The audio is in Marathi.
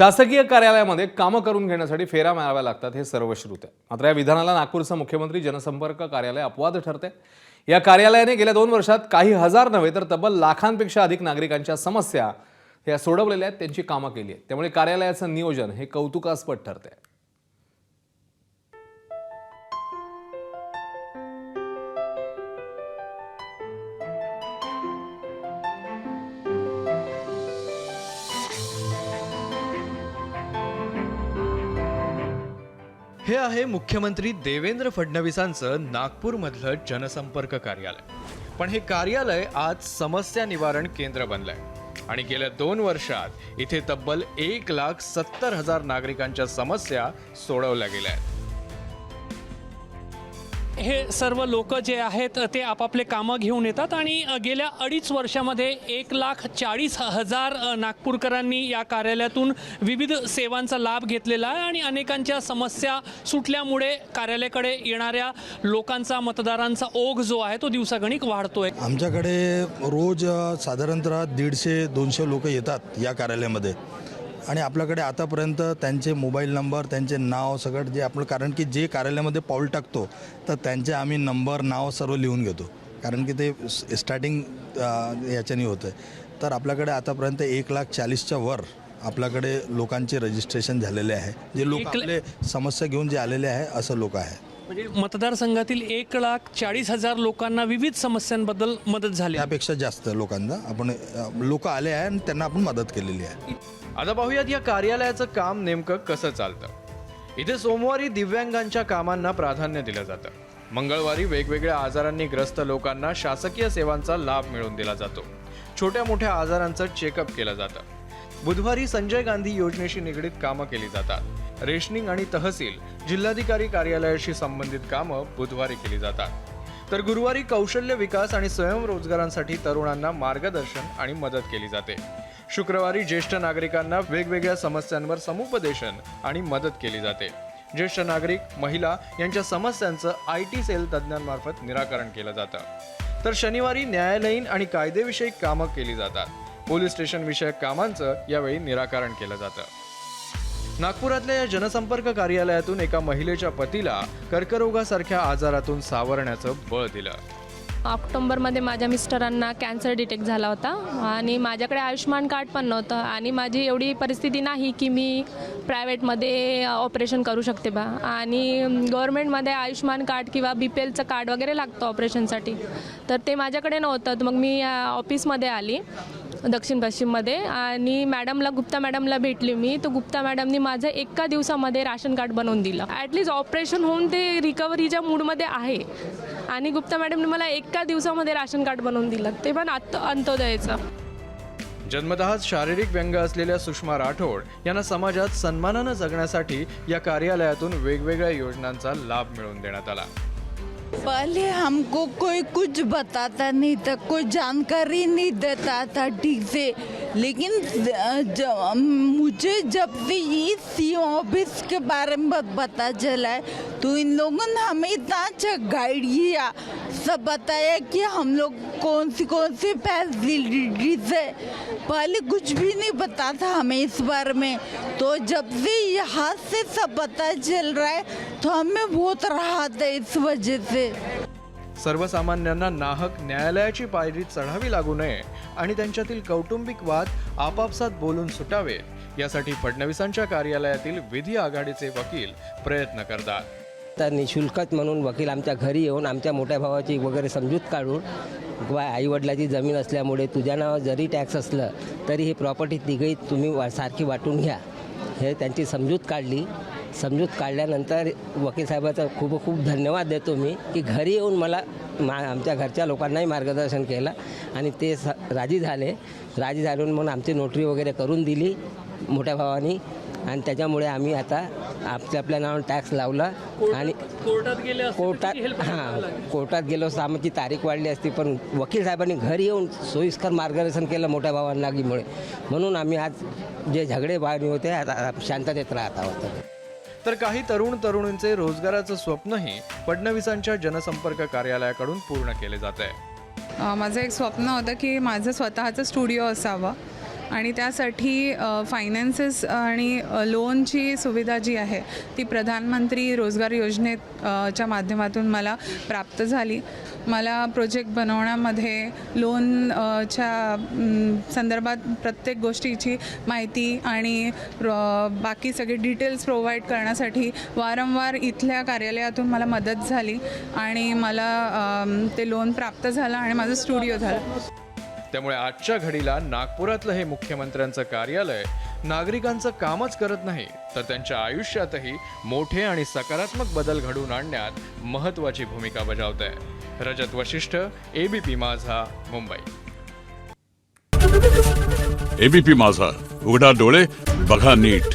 शासकीय कार्यालयामध्ये कामं करून घेण्यासाठी फेऱ्या माराव्या लागतात हे सर्वश्रुत आहे. मात्र या विधानाला नागपूरचं मुख्यमंत्री जनसंपर्क कार्यालय अपवाद ठरते. या कार्यालयाने गेल्या 2 वर्षात काही हजार नव्हे तर तब्बल लाखांपेक्षा अधिक नागरिकांच्या समस्या ह्या सोडवलेल्या आहेत, त्यांची कामं केली आहेत. त्यामुळे कार्यालयाचं नियोजन हे कौतुकास्पद ठरते. हे आहे मुख्यमंत्री देवेंद्र फडणवीसांचं नागपूरमधलं जनसंपर्क कार्यालय. पण हे कार्यालय आज समस्या निवारण केंद्र बनलंय आणि गेल्या 2 वर्षात इथे तब्बल 1,70,000 नागरिकांच्या समस्या सोडवल्या गेल्या आहेत. हे सर्व लोक जे आहेत ते आपापले कामं घेऊन येतात आणि गेल्या 2.5 वर्षामध्ये 1,40,000 नागपूरकरांनी या कार्यालयातून विविध सेवांचा लाभ घेतलेला आहे आणि अनेकांच्या समस्या सुटल्यामुळे कार्यालयाकडे येणाऱ्या लोकांचा, मतदारांचा ओघ जो आहे तो दिवसागणिक वाढतोय. आमच्याकडे रोज साधारणतः 150-200 लोक येतात या कार्यालयामध्ये आणि आपल्याकडे आतापर्यंत त्यांचे मोबाईल नंबर, त्यांचे नाव सगळं जे आपलं, कारण की जे कार्यालयामध्ये पाऊल टाकतो तर त्यांचे आम्ही नंबर, नाव सर्व लिहून घेतो, कारण की ते स्टार्टिंग याच्याने होतं आहे. तर आपल्याकडे आतापर्यंत 1,40,000च्या वर आपल्याकडे लोकांचे रजिस्ट्रेशन झालेले आहे. जे लोक आपले समस्या घेऊन जे आलेले आहे असं लोक आहे. म्हणजे मतदारसंघातील 1,40,000 लोकांना विविध समस्यांबद्दल मदत झाली. त्यापेक्षा जास्त लोकांना आपण लोक आले आहे आणि त्यांना आपण मदत केलेली आहे. आता पाहूयात या कार्यालयाचं काम नेमकं कसं चालतं. इथे सोमवारी दिव्यांगांच्या कामांना प्राधान्य दिलं जातं. मंगळवारी वेगवेगळ्या आजारांनी ग्रस्त लोकांना शासकीय सेवांचा लाभ मिळवून दिला जातो. छोट्या मोठ्या आजारांचं चेकअप केलं जातं. बुधवारी संजय गांधी योजनेशी निगडीत कामं केली जातात. रेशनिंग आणि तहसील, जिल्हाधिकारी कार्यालयाशी संबंधित कामं बुधवारी केली जातात. तर गुरुवारी कौशल्य विकास आणि स्वयंरोजगारांसाठी तरुणांना मार्गदर्शन आणि मदत केली जाते. शुक्रवारी ज्येष्ठ नागरिकांना वेगवेगळ्या समस्यांवर समुपदेशन आणि मदत केली जाते. ज्येष्ठ नागरिक, महिला यांच्या समस्यांचं IT सेल तज्ज्ञांमार्फत निराकरण केलं जातं. तर शनिवारी न्यायालयीन आणि कायदेविषयक कामं केली जातात. पोलीस स्टेशन विषयक कामांचं यावेळी निराकरण केलं जातं. नागपुरातल्या या जनसंपर्क कार्यालयातून एका महिलेच्या पतीला कर्करोगासारख्या आजारातून सावरण्याचं बळ दिलं. ऑक्टोबरमध्ये माझ्या मिस्टरांना कॅन्सर डिटेक्ट झाला होता आणि माझ्याकडे आयुष्मान कार्ड पण नव्हतं आणि माझी एवढी परिस्थिती नाही की मी प्रायव्हेटमध्ये ऑपरेशन करू शकते बा. आणि गव्हर्मेंटमध्ये आयुष्मान कार्ड किंवा BPLचं कार्ड वगैरे लागतं ऑपरेशनसाठी, तर ते माझ्याकडे नव्हतं. तर मग मी ऑफिसमध्ये आली दक्षिण पश्चिममध्ये आणि गुप्ता मॅडमला भेटली मी. तर गुप्ता मॅडमनी माझं एका दिवसामध्ये राशन कार्ड बनवून दिलं. ॲटलिस्ट ऑपरेशन होऊन ते रिकव्हरीच्या मूडमध्ये आहे आणि गुप्ता मॅडमने मला एका दिवसामध्ये राशन कार्ड बनवून दिलं, ते पण अंत्योदयाचं. जन्मतःच शारीरिक व्यंग असलेल्या सुषमा राठोड यांना समाजात सन्मानानं जगण्यासाठी या कार्यालयातून वेगवेगळ्या योजनांचा लाभ मिळवून देण्यात आला. पहले हमको कोई कुछ बताता नहीं था, कोई जानकारी नहीं देता था ठीक से, लेकिन मुझे जब से ये CM ऑफिस के बारे में पता चला है तो इन लोगों ने हमें इतना अच्छा गाइड किया, सब बताया कि हम लोग कौन सी फैसिलिटीज है. पहले कुछ भी नहीं पता था हमें इस बारे में, तो जब से यहाँ से सब पता चल रहा है तो हमें बहुत राहत है इस वजह से. सर्वसामान्यांना नाहक न्यायालयाची पायरी चढावी लागू नये आणि त्यांच्यातील कौटुंबिक वाद आपापसात बोलून सुटावे यासाठी फडणवीसांच्या कार्यालयातील विधी आघाडीचे वकील प्रयत्न करतात. तर निशुल्कच म्हणून वकील आमच्या घरी येऊन आमच्या मोठ्या भावाची वगैरे समजूत काढून, किंवा आईवडिलाची जमीन असल्यामुळे तुझ्या नावावर जरी टॅक्स असलं तरी ही प्रॉपर्टी तिघही तुम्ही सारखी वाटून घ्या, हे त्यांची समजूत काढली. समजूत काढल्यानंतर वकील साहेबाचा खूप खूप धन्यवाद देतो मी, की घरी येऊन मला आमच्या घरच्या लोकांनाही मार्गदर्शन केलं आणि ते राजी झाले म्हणून आमची नोटरी वगैरे करून दिली मोठ्या भावानी आणि त्याच्यामुळे आम्ही आता आपल्या नावावर टॅक्स लावला आणि कोर्टात गेलो असता आमची तारीख वाढली असती, पण वकील साहेबांनी घरी येऊन सोयीस्कर मार्गदर्शन केलं मोठ्या भावांनामुळे, म्हणून आम्ही आज जे झगडे वाढले होते आता शांततेत राहत आहोत. तर काही तरुणींचे रोजगाराचं स्वप्नही फडणवीसांच्या जनसंपर्क कार्यालयाकडून पूर्ण केले जात आहे. माझं एक स्वप्न होतं की माझं स्वतःचं स्टुडिओ असावं आणि त्यासाठी फायनान्सेस आणि लोनची सुविधा जी आहे ती प्रधानमंत्री रोजगार योजनेच्या माध्यमातून मला प्राप्त झाली. मला प्रोजेक्ट बनवण्यामध्ये लोनच्या संदर्भात प्रत्येक गोष्टीची माहिती आणि बाकी सगळे डिटेल्स प्रोव्हाइड करण्यासाठी वारंवार इथल्या कार्यालयातून मला मदत झाली आणि मला ते लोन प्राप्त झालं आणि माझं स्टुडिओ झालं. त्यामुळे आजच्या घडीला नागपुरातलं हे मुख्यमंत्र्यांचं कार्यालय नागरिकांचं कामच करत नाही, तर त्यांच्या आयुष्यातही मोठे आणि सकारात्मक बदल घडवून आणण्यात महत्त्वाची भूमिका बजावत आहे. रजत वशिष्ठ, ABP माझा, मुंबई. ABP माझा, उघडा डोळे बघा नीट.